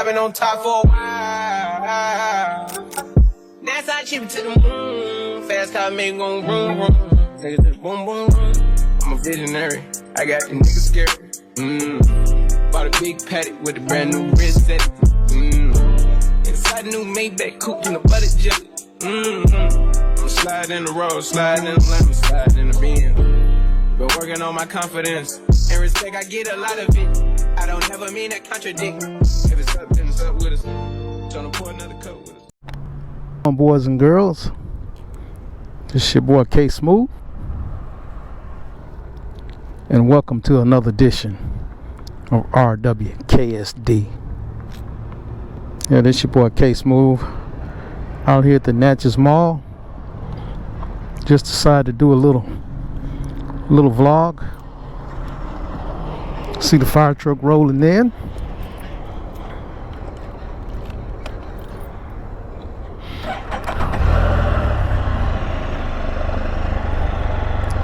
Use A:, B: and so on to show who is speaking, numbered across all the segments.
A: I've been on top for a while. That's how I chip to the moon. Fast car make gon' vroom vroom. Take it to the boom boom room. I'm a visionary. I got the niggas scared. Bought a big paddock with a brand new wrist set. Inside a new Maybach coupe in the butter jelly. I'm sliding in the road, sliding in the lemon, sliding in the Benz. Been working on my confidence and respect. I get a lot of it. I don't ever mean to contradict. If it's up, then it's up with us. Tryna pour another cup with us.
B: Boys and girls, this is your boy K Smooth, and welcome to another edition of RWKSD. Yeah, this is your boy K Smooth out here at the Natchez Mall. Just decided to do a little vlog. See the fire truck rolling in.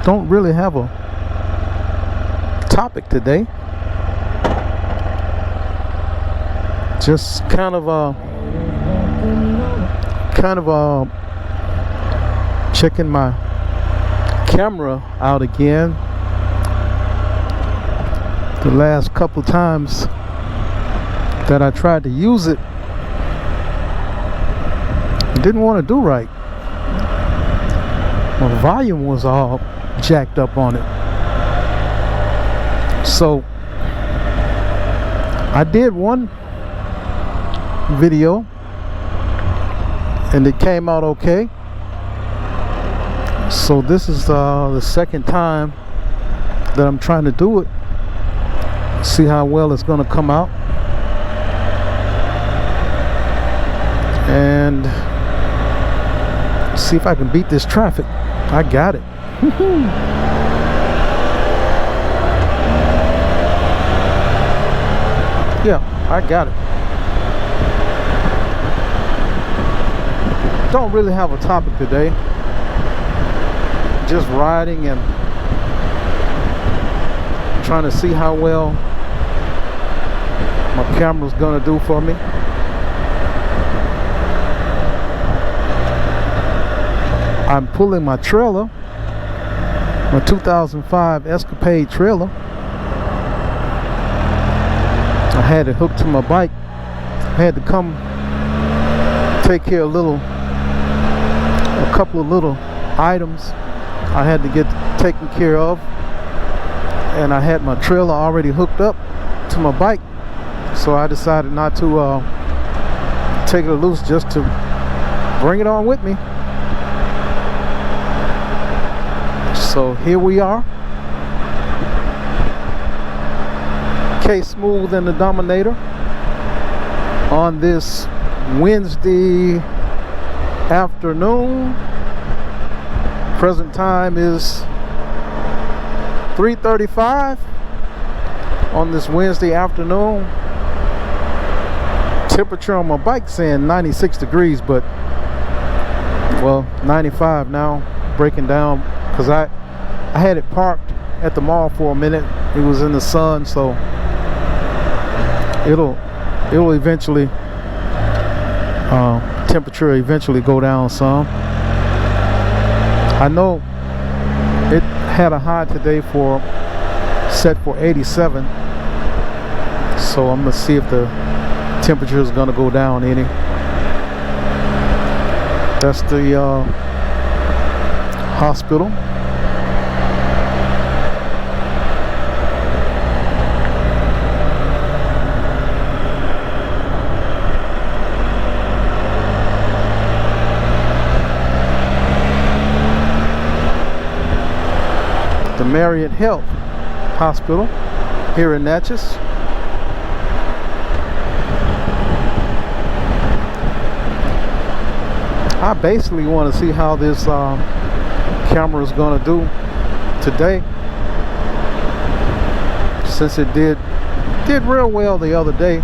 B: Don't really have a topic today. Just kind of checking my camera out again. The last couple times that I tried to use it, I didn't want to do right. My volume was all jacked up on it. So I did one video and it came out okay. So this is the second time that I'm trying to do it. See how well it's gonna come out. And see if I can beat this traffic. I got it. Yeah, I got it. Don't really have a topic today. Just riding and trying to see how well my camera's gonna do for me. I'm pulling my trailer, my 2005 Escapade trailer. I had it hooked to my bike. I had to come take care of a couple of little items I had to get taken care of, and I had my trailer already hooked up to my bike, so I decided not to take it loose, just to bring it on with me. So here we are, K Smooth and the Dominator, on this Wednesday afternoon. Present time is 3:35 on this Wednesday afternoon. Temperature on my bike saying 96 degrees, but well, 95 now, breaking down, because I had it parked at the mall for a minute. It was in the sun, so it'll eventually temperature eventually go down some. I know it had a high today set for 87, so I'm gonna see if the temperature is gonna go down any. That's the hospital. The Marriott Health Hospital here in Natchez. I basically want to see how this camera is going to do today, since it did real well the other day.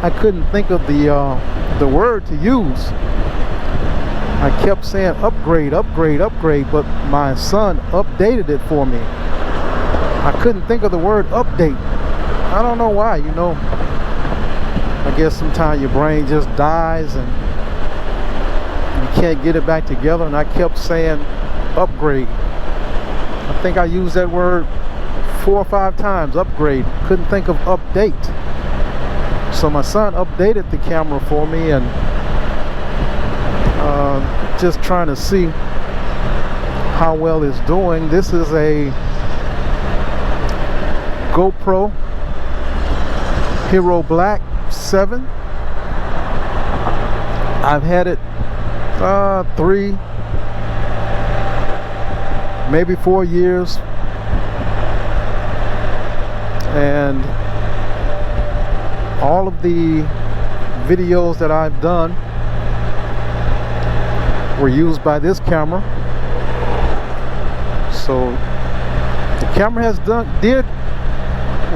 B: I couldn't think of the word to use. I kept saying upgrade, upgrade, upgrade, but my son updated it for me. I couldn't think of the word update. I don't know why, you know. I guess sometimes your brain just dies and you can't get it back together. And I kept saying upgrade. I think I used that word 4 or 5 times, upgrade. Couldn't think of update. So my son updated the camera for me, and just trying to see how well it's doing. This is a GoPro Hero Black 7. I've had it 3, maybe 4 years, and all of the videos that I've done were used by this camera. So the camera has did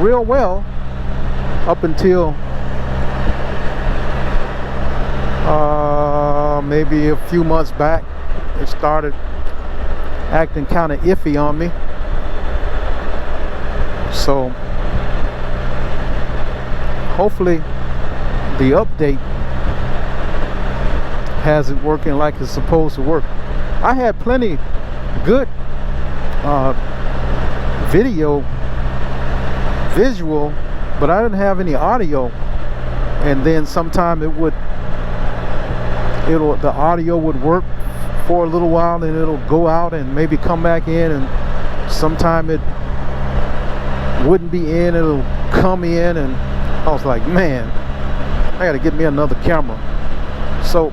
B: real well up until maybe a few months back. It started acting kind of iffy on me. So hopefully the update has it working like it's supposed to work. I had plenty good visual, but I didn't have any audio. And then sometime the audio would work for a little while, and it'll go out and maybe come back in, and sometime it wouldn't be in, it'll come in, and I was like, man, I gotta get me another camera. So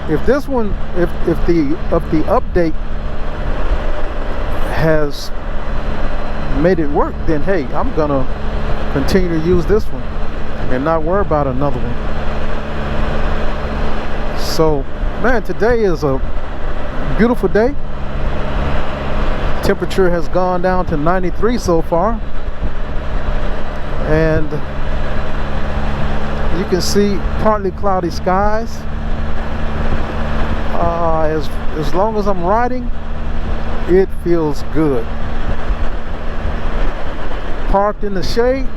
B: if this one, if the update has made it work, then hey, I'm gonna continue to use this one and not worry about another one. So man, today is a beautiful day. Temperature has gone down to 93 so far, and you can see partly cloudy skies. As long as I'm riding, it feels good. Parked in the shade,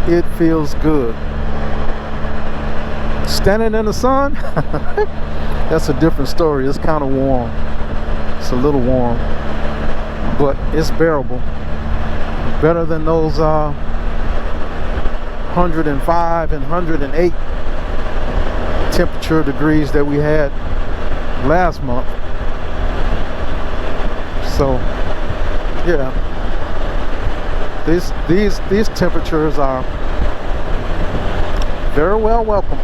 B: it feels good. Standing in the sun, that's a different story. It's kind of warm. It's a little warm, but it's bearable. Better than those 105 and 108 temperature degrees that we had last month. So yeah, these temperatures are very well welcome.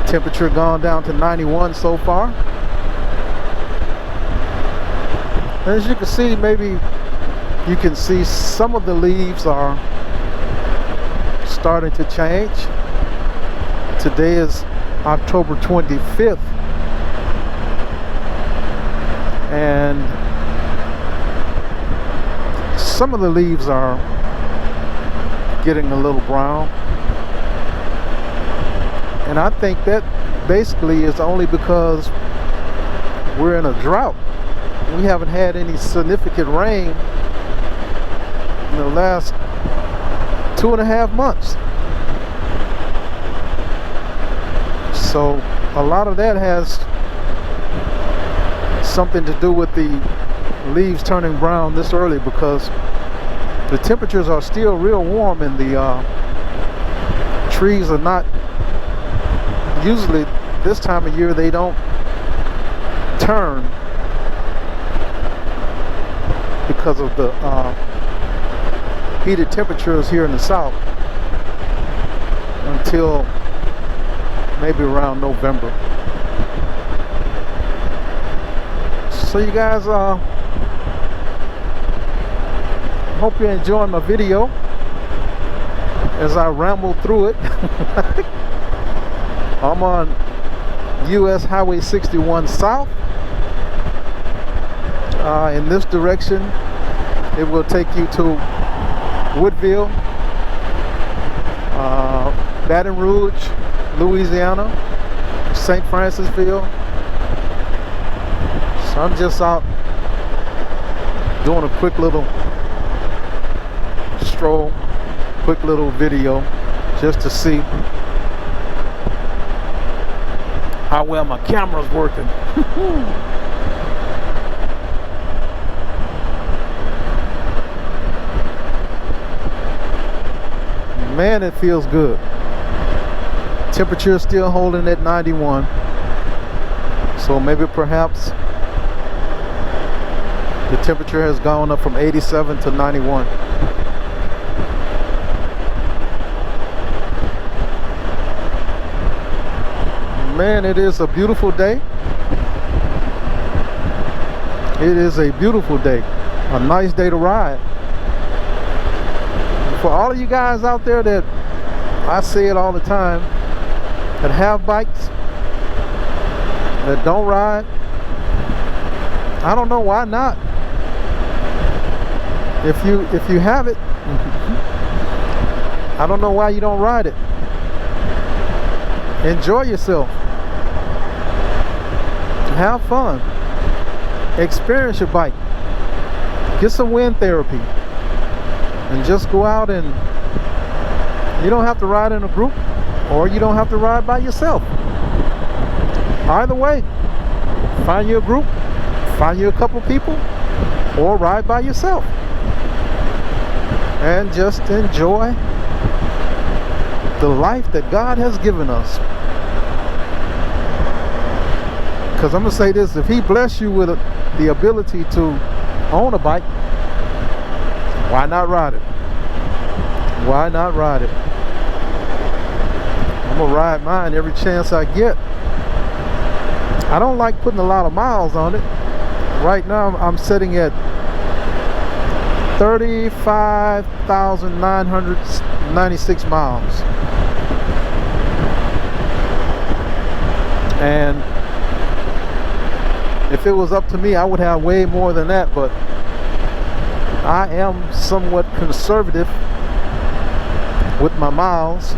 B: Temperature gone down to 91 so far. As you can see, maybe you can see some of the leaves are starting to change. Today is October 25th, and some of the leaves are getting a little brown, and I think that basically is only because we're in a drought. We haven't had any significant rain in the last 2.5 months. So a lot of that has something to do with the leaves turning brown this early, because the temperatures are still real warm, and the trees are not, usually this time of year they don't turn because of the heated temperatures here in the south until maybe around November. So you guys, hope you're enjoying my video as I ramble through it. I'm on US Highway 61 South. In this direction, it will take you to Woodville, Baton Rouge, Louisiana, St. Francisville. So I'm just out doing a quick little stroll quick little video just to see how well my camera's working. Man, it feels good. Temperature is still holding at 91. So maybe perhaps the temperature has gone up from 87 to 91. Man, it is a beautiful day. It is a beautiful day. A nice day to ride. For all of you guys out there that, I say it all the time, that have bikes, that don't ride, I don't know why not. If you have it, I don't know why you don't ride it. Enjoy yourself. Have fun. Experience your bike. Get some wind therapy. And just go out, and you don't have to ride in a group, or you don't have to ride by yourself. Either way, find you a group, find you a couple people, or ride by yourself. And just enjoy the life that God has given us. Because I'm going to say this, if He bless you with the ability to own a bike, why not ride it? Why not ride it? I'm going to ride mine every chance I get. I don't like putting a lot of miles on it. Right now I'm sitting at 35,996 miles. And if it was up to me, I would have way more than that, but I am somewhat conservative with my miles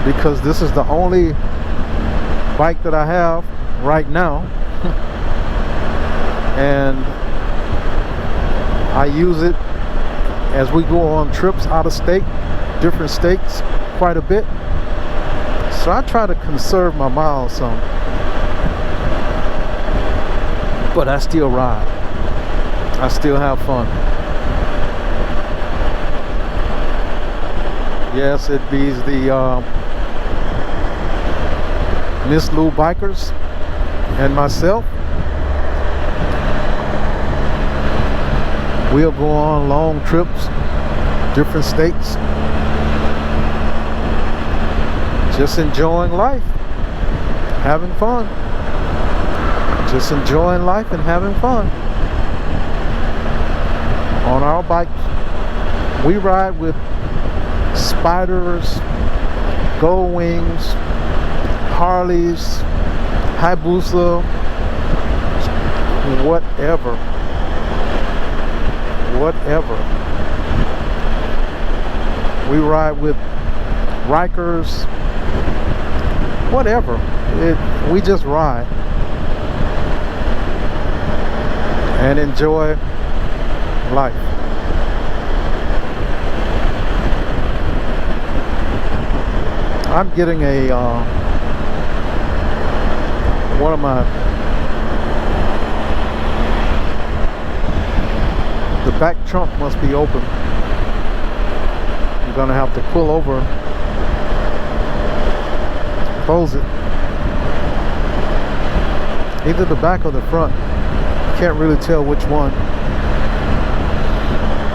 B: because this is the only bike that I have right now. And I use it as we go on trips out of state, different states, quite a bit. So I try to conserve my miles some. But I still ride. I still have fun. Yes, it beats the Miss Lou Bikers and myself. We'll go on long trips, different states, just enjoying life, having fun. Just enjoying life and having fun. On our bikes, we ride with Spyders, Gold Wings, Harleys, Hayabusa, whatever. We ride with Rikers, whatever. We just ride and enjoy life. I'm getting a one of my, the back trunk must be open. I'm gonna have to pull over, close it, either the back or the front. Can't really tell which one,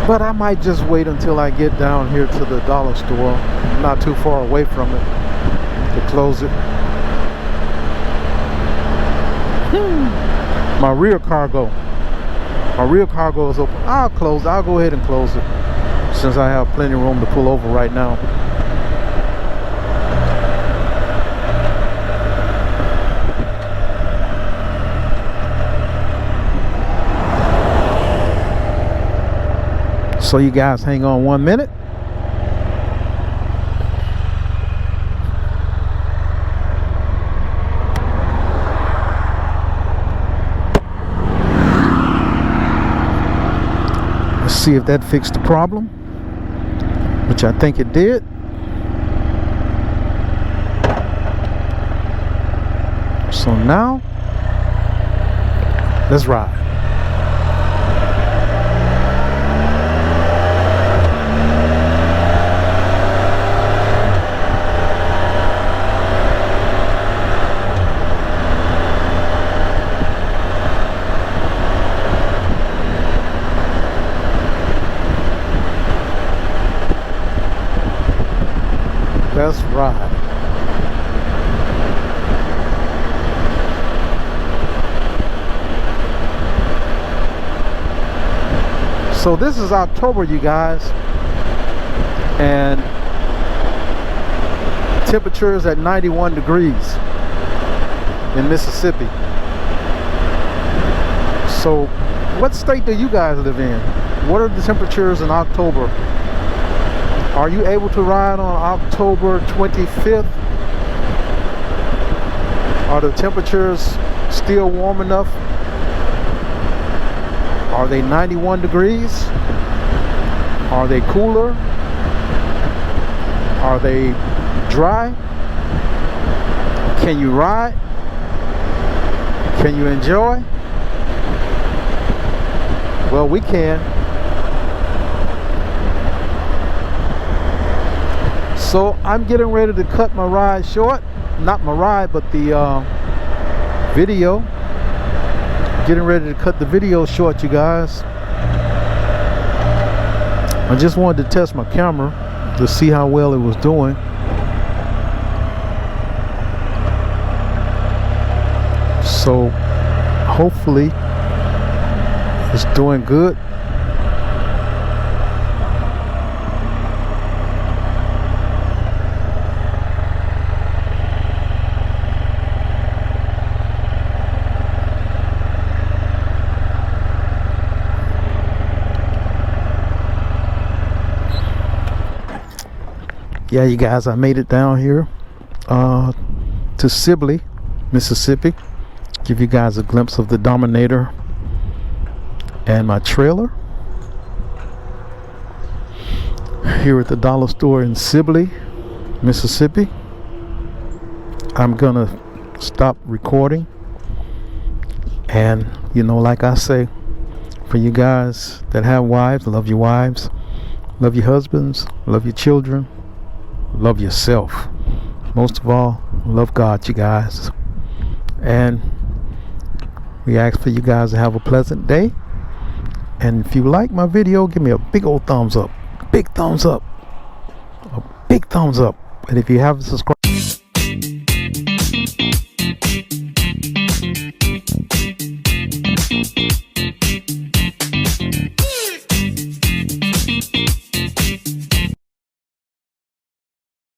B: but I might just wait until I get down here to the dollar store, not too far away from it, to close it. My rear cargo is open. I'll go ahead and close it since I have plenty of room to pull over right now. So you guys hang on 1 minute. Let's see if that fixed the problem. which I think it did. So now, let's ride. Let's ride. So this is October, you guys, and temperature is at 91 degrees in Mississippi. So what state do you guys live in? What are the temperatures in October? Are you able to ride on October 25th? Are the temperatures still warm enough? Are they 91 degrees? Are they cooler? Are they dry? Can you ride? Can you enjoy? Well, we can. So I'm getting ready to cut my ride short. Not my ride, but the video. Getting ready to cut the video short, you guys. I just wanted to test my camera to see how well it was doing. So hopefully it's doing good. Yeah, you guys, I made it down here to Sibley, Mississippi. Give you guys a glimpse of the Dominator and my trailer here at the dollar store in Sibley, Mississippi. I'm gonna stop recording, and you know, like I say, for you guys that have wives, love your wives, love your husbands, love your children, love yourself. Most of all, love God, you guys. And we ask for you guys to have a pleasant day. And if you like my video, give me a big old thumbs up. Big thumbs up. A big thumbs up. And if you haven't subscribed,